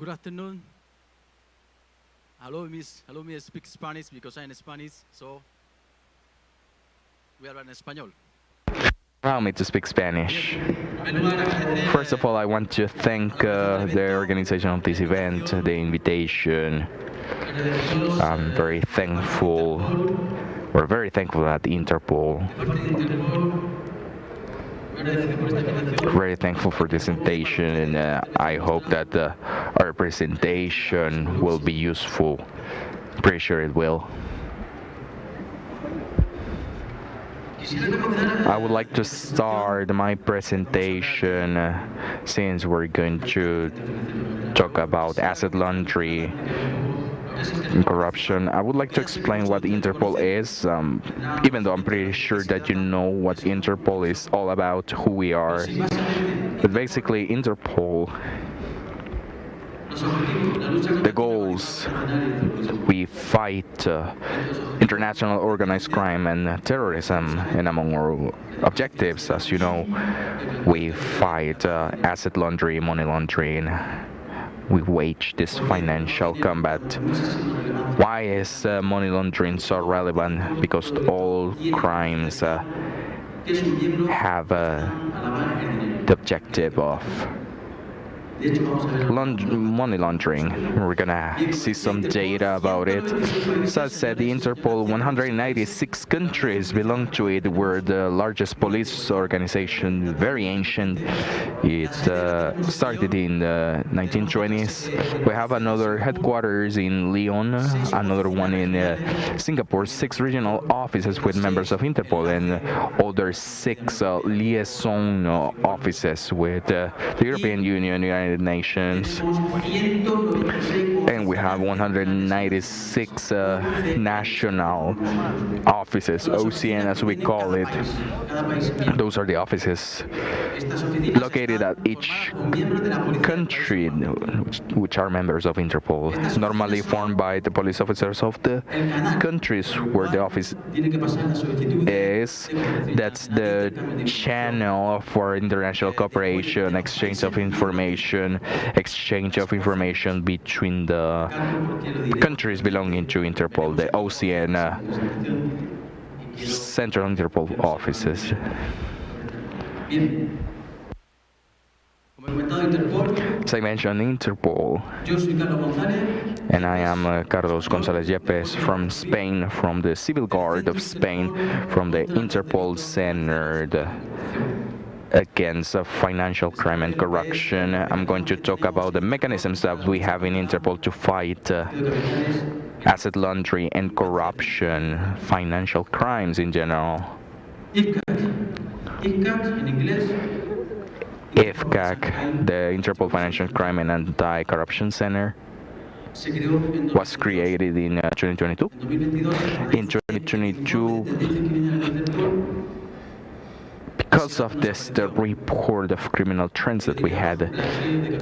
Good afternoon. Hello, me speak Spanish because I'm Spanish, so we are in español. Allow me to speak Spanish. First of all, I want to thank the organization of this event, the invitation. I'm very thankful. We're very thankful at Interpol. Very thankful for this invitation, and I hope that our presentation will be useful. Pretty sure it will. I would like to start my presentation since we're going to talk about asset laundering and corruption. I would like to explain what Interpol is, even though I'm pretty sure that you know what Interpol is all about, who we are. But basically, Interpol, the goals, we fight international organized crime and terrorism, and among our objectives, as you know, we fight asset laundering, money laundering. We wage this financial combat. Why is money laundering so relevant? Because all crimes have the objective of money laundering. We're gonna see some data about it. So as said, the Interpol, 196 countries belong to it. We're the largest police organization, very ancient. It started in the 1920s. We have another headquarters in Lyon, another one in Singapore, 6 regional offices with members of Interpol, and other 6 liaison offices with the European Union, United Nations, and we have 196 national offices, OCN as we call it. Those are the offices located at each country, which are members of Interpol, normally formed by the police officers of the countries where the office is. That's the channel for international cooperation, exchange of information between the countries belonging to Interpol, the OCN Central Interpol offices. As I mentioned, Interpol, and I am Carlos González Yepes from Spain, from the Civil Guard of Spain, from the Interpol Center against financial crime and corruption. I'm going to talk about the mechanisms that we have in Interpol to fight asset laundering and corruption, financial crimes in general. IFCACC, the Interpol Financial Crime and Anti-Corruption Center, was created in 2022. In 2022, because of this, the report of criminal trends that we had,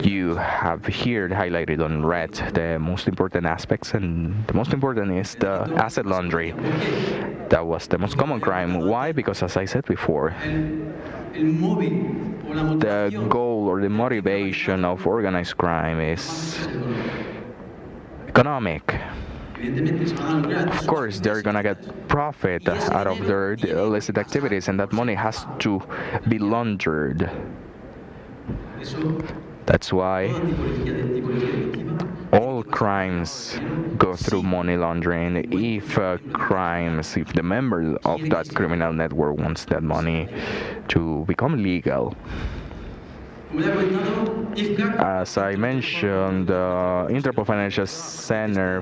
you have here highlighted on red the most important aspects, and the most important is the asset laundering. That was the most common crime. Why? Because, as I said before, the goal or the motivation of organized crime is economic. Of course, they're gonna get profit out of their illicit activities, and that money has to be laundered. That's why all crimes go through money laundering. If the member of that criminal network wants that money to become legal. As I mentioned, the Interpol Financial Center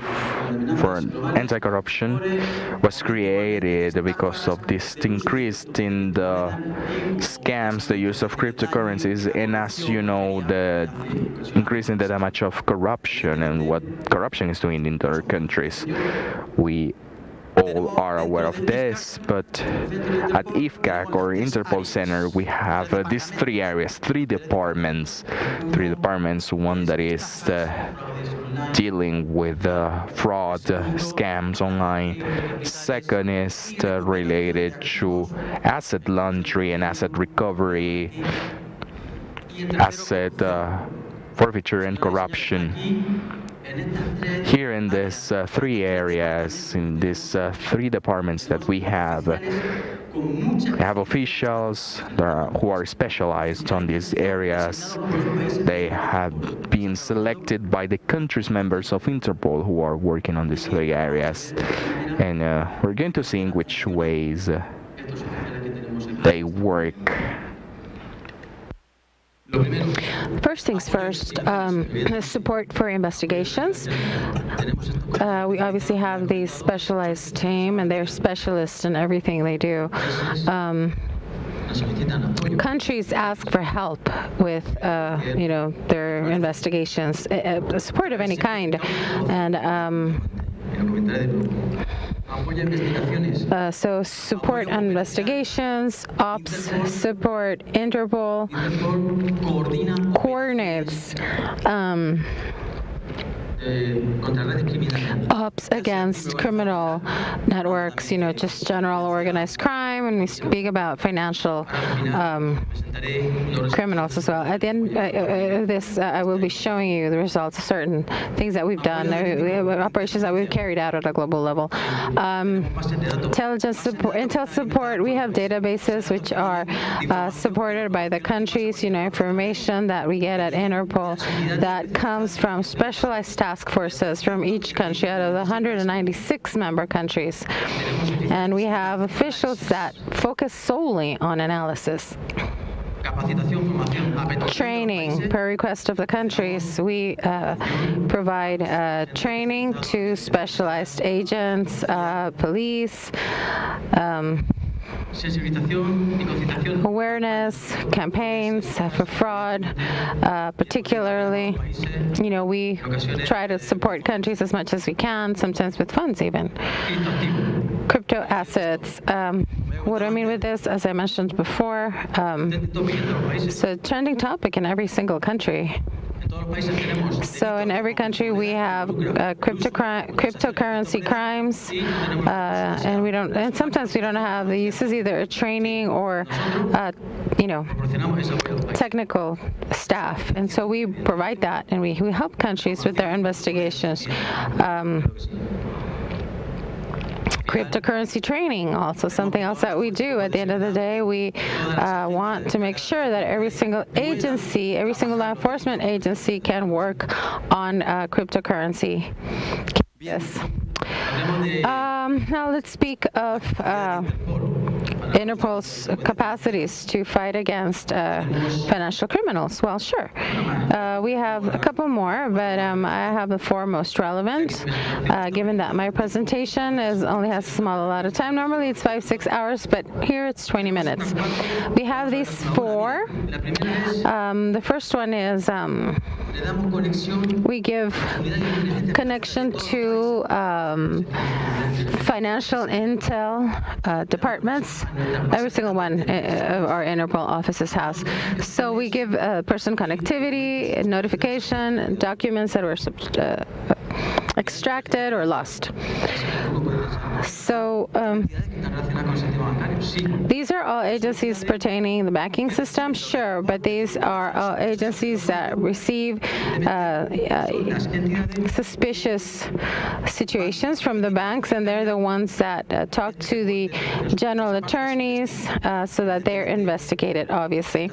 for Anti-Corruption was created because of this increase in the scams, the use of cryptocurrencies, and as you know, the increase in the damage of corruption and what corruption is doing in other countries. We all are aware of this, but at IFCACC or Interpol Center, we have these 3 areas, 3 departments. One that is dealing with fraud, scams online. Second is related to asset laundering and asset recovery, asset forfeiture and corruption. Here in these three areas, in these three departments that we have officials who are specialized on these areas. They have been selected by the country's members of Interpol who are working on these three areas. And we're going to see in which ways they work. First things first, support for investigations. We obviously have the specialized team, and they're specialists in everything they do. Countries ask for help with, their investigations, support of any kind, and so support on investigations, ops support, Interpol coordinates ops against criminal networks, just general organized crime, and we speak about financial criminals as well. At the end of this, I will be showing you the results of certain things that we've done, operations that we've carried out at a global level. Intelligence support, intel support, we have databases which are supported by the countries, information that we get at Interpol that comes from specialized task forces from each country out of the 196 member countries. And we have officials that focus solely on analysis. Training per request of the countries. We provide training to specialized agents, police, awareness campaigns for fraud, particularly. We try to support countries as much as we can, sometimes with funds even. Crypto assets. What do I mean with this? As I mentioned before, it's a trending topic in every single country. So in every country we have cryptocurrency crimes, and sometimes we don't have the uses either a training or technical staff, and so we provide that, and we help countries with their investigations. Cryptocurrency training, also something else that we do. At the end of the day, we want to make sure that every single agency, every single law enforcement agency can work on cryptocurrency. Yes. Now let's speak of Interpol's capacities to fight against financial criminals. Well, sure. We have a couple more, but I have the four most relevant, given that my presentation only has a small amount of time. Normally it's 5-6 hours, but here it's 20 minutes. We have these four. The first one is we give connection to financial intel departments. Every single one of our Interpol offices has. So we give person connectivity, notification, documents that were extracted or lost. So these are all agencies pertaining to the banking system, sure, but these are all agencies that receive suspicious situations from the banks, and they're the ones that talk to the general attorneys so that they're investigated, obviously.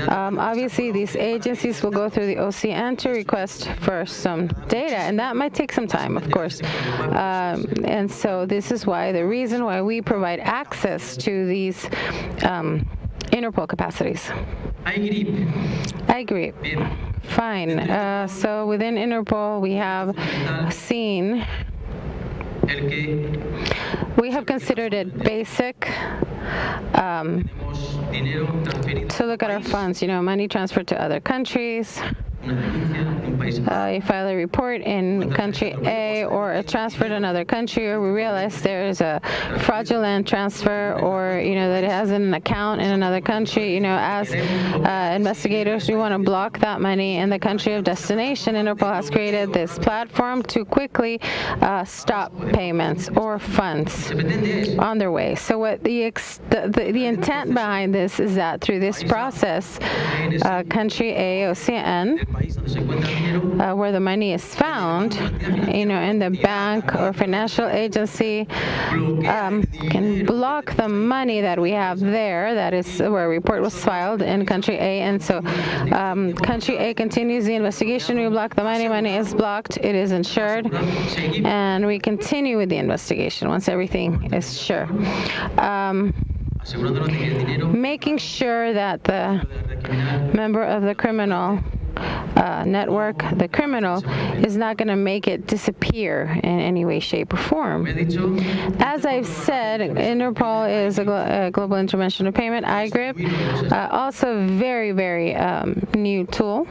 Obviously, these agencies will go through the OCN to request for some data, and that might take some time, of course. And so this is why the reason why we provide access to these Interpol capacities. I agree. Fine. So within Interpol, we have seen, we have considered it basic to look at our funds, money transferred to other countries. You file a report in country A or a transfer to another country, or we realize there's a fraudulent transfer, or that it has an account in another country. As investigators, we want to block that money in the country of destination. Interpol has created this platform to quickly stop payments or funds on their way. So what the intent behind this is that through this process, country A, OCN, where the money is found, in the bank or financial agency, can block the money that we have there. That is where a report was filed in country A, and so country A continues the investigation. We block the money. Money is blocked. It is insured, and we continue with the investigation once everything is sure. Making sure that the member of the criminal network, the criminal, is not going to make it disappear in any way, shape, or form. As I've said, Interpol is a global intervention of payment, IGRIP, also very, very new tool.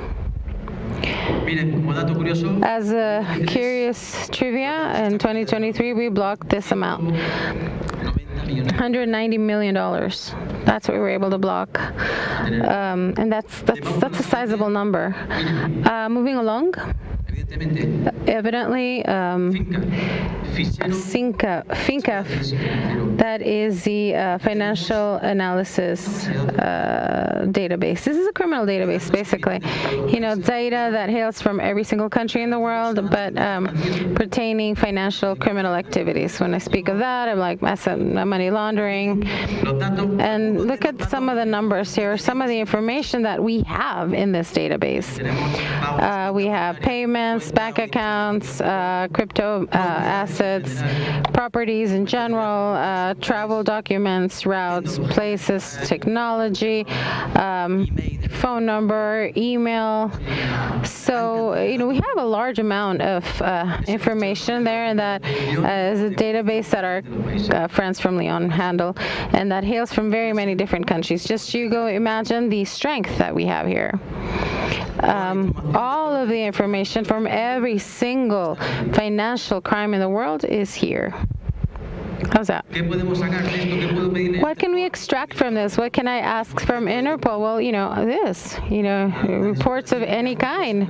As a curious trivia, in 2023, we blocked this amount. $190 million. That's what we were able to block, and that's a sizable number. Moving along. Evidently, IFCACC, that is the financial analysis database. This is a criminal database, basically. Data that hails from every single country in the world, but pertaining financial criminal activities. When I speak of that, I'm like money laundering. And look at some of the numbers here, some of the information that we have in this database. We have payments, bank accounts, crypto assets, properties in general, travel documents, routes, places, technology, phone number, email. So, we have a large amount of information there, and that is a database that our friends from Leon handle, and that hails from very many different countries. Just you go imagine the strength that we have here. All of the information from every single financial crime in the world is here. How's that? What can we extract from this? What can I ask from Interpol? Well, reports of any kind,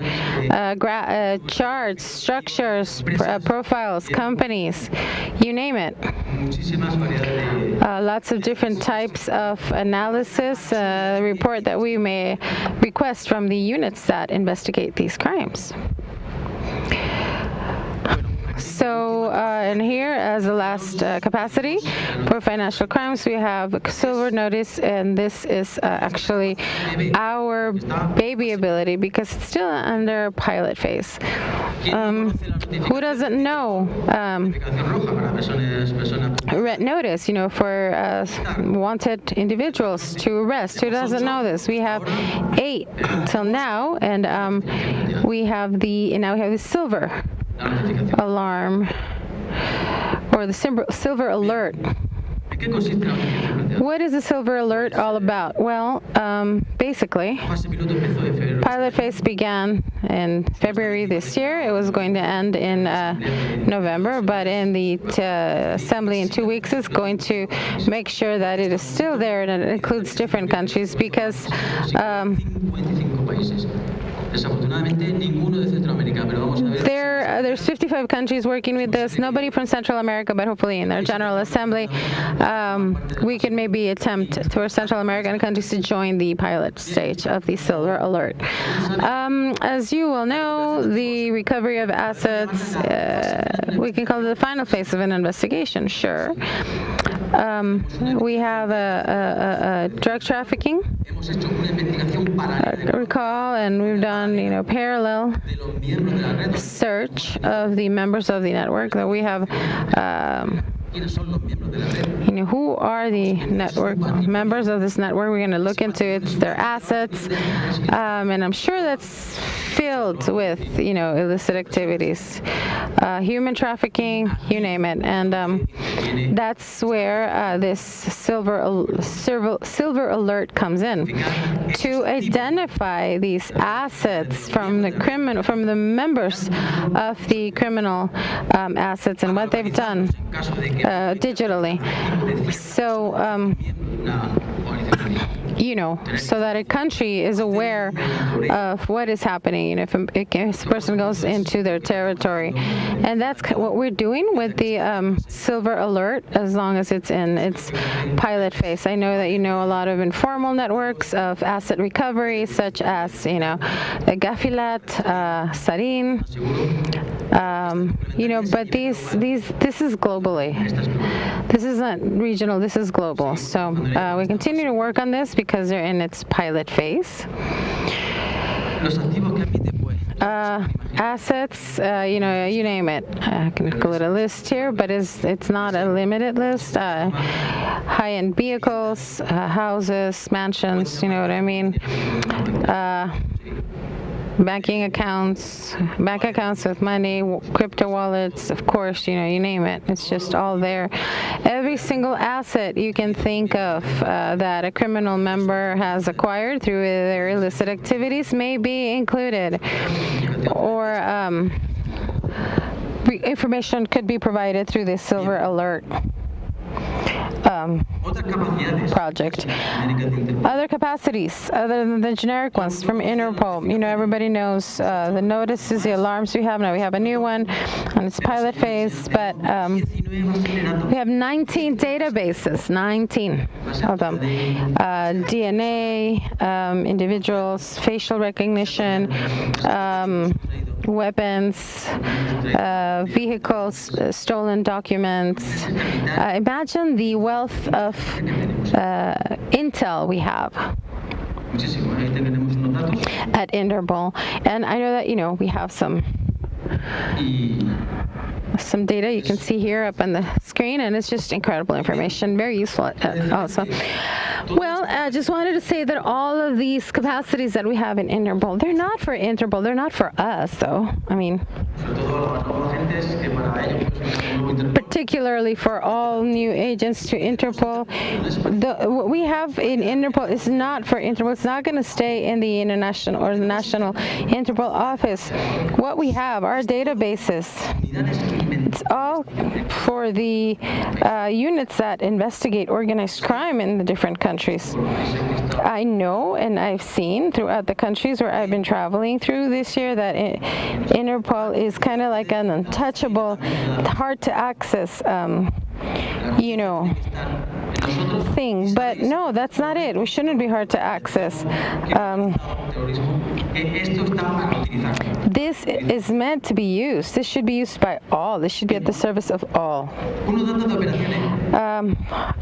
charts, structures, profiles, companies, you name it. Lots of different types of analysis, report that we may request from the units that investigate these crimes. So, and here, as a last capacity for financial crimes, we have a silver notice, and this is actually our baby ability because it's still under pilot phase. Who doesn't know? Red notice, for wanted individuals to arrest. Who doesn't know this? We have 8 till now, and we have the silver alarm, or the silver alert. What is the silver alert all about? Well, basically, pilot phase began in February this year. It was going to end in November, but in the assembly in 2 weeks is going to make sure that it is still there, and it includes different countries because there's 55 countries working with this. Nobody from Central America, but hopefully in their General Assembly, we can maybe attempt for Central American countries to join the pilot stage of the silver alert. As you will know, the recovery of assets, we can call it the final phase of an investigation, sure. We have a drug trafficking recall, and we've done parallel search of the members of the network. That we have who are the network members of this network. We're going to look into their assets, and I'm sure that's filled with illicit activities, human trafficking, you name it, and that's where this silver alert comes in to identify these assets from the members of the criminal assets and what they've done digitally. So so that a country is aware of what is happening, if a person goes into their territory. And that's what we're doing with the Silver Alert, as long as it's in its pilot phase. I know that a lot of informal networks of asset recovery, such as, Gafilat, Sarin, but this is globally. This is not regional, this is global. So we continue to work on this because they're in its pilot phase. Assets, you name it. I can go with a list here, but it's not a limited list. High-end vehicles, houses, mansions, you know what I mean? Bank accounts with money, crypto wallets, of course, you name it. It's just all there. Every single asset you can think of that a criminal member has acquired through their illicit activities may be included, or information could be provided through the Silver Alert project. Other capacities, other than the generic ones from Interpol. Everybody knows the notices, the alarms we have now. We have a new one on its pilot phase, but we have 19 databases, 19 of them. DNA, individuals, facial recognition, weapons, vehicles, stolen documents. Imagine the wealth of intel we have at Interpol. And I know that, we have some data you can see here up on the screen, and it's just incredible information, very useful also. Well, I just wanted to say that all of these capacities that we have in Interpol, they're not for Interpol, they're not for us, though. I mean, particularly for all new agents to Interpol. What we have in Interpol is not for Interpol. It's not going to stay in the international or the national Interpol office. What we have, our databases, it's all for the units that investigate organized crime in the different countries. I know, and I've seen throughout the countries where I've been traveling through this year, that Interpol is kind of like an untouchable, hard to access, thing. But no, that's not it. We shouldn't be hard to access. This is meant to be used. This should be used by all. This should be at the service of all.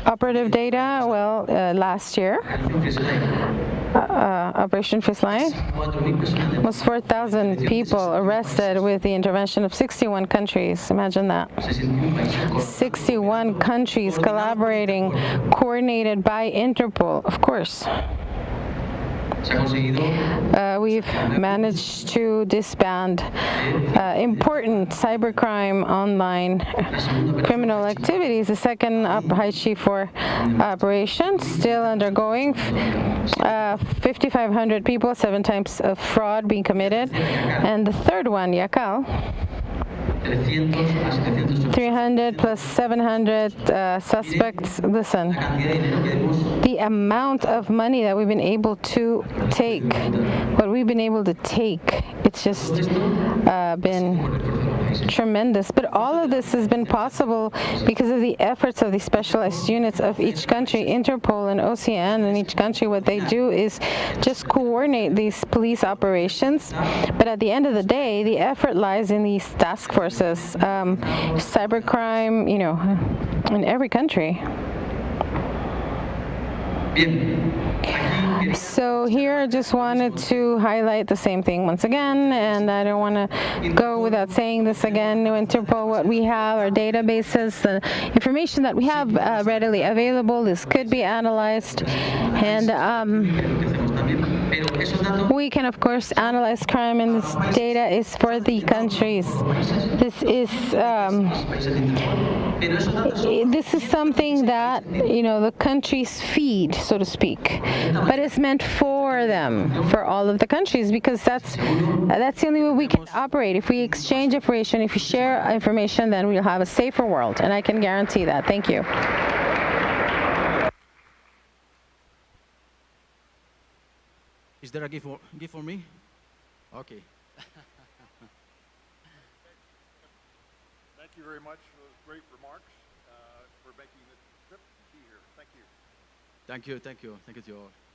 Operative data, well, last year, Operation Fistline, was 4,000 people arrested with the intervention of 61 countries. Imagine that. 61 countries collaborating, coordinated by Interpol, of course. We've managed to disband important cybercrime online criminal activities. The second high chief for operations, still undergoing. 5,500 people, 7 types of fraud being committed. And the third one, IFCACC, 300 plus 700 suspects. Listen, the amount of money that we've been able to take, it's just been tremendous. But all of this has been possible because of the efforts of the specialized units of each country. Interpol and OCN in each country, what they do is just coordinate these police operations. But at the end of the day, the effort lies in these task forces, cybercrime, in every country. So here I just wanted to highlight the same thing once again, and I don't want to go without saying this again. Interpol, what we have, our databases, the information that we have readily available, this could be analyzed, and we can, of course, analyze crime, and this data is for the countries. This is something that, the countries feed, so to speak, but it's meant for them, for all of the countries, because that's the only way we can operate. If we exchange information, if we share information, then we'll have a safer world, and I can guarantee that. Thank you. Is there a gift for me? Okay. Thank you very much for those great remarks, for making the trip to be here. Thank you. Thank you to you all.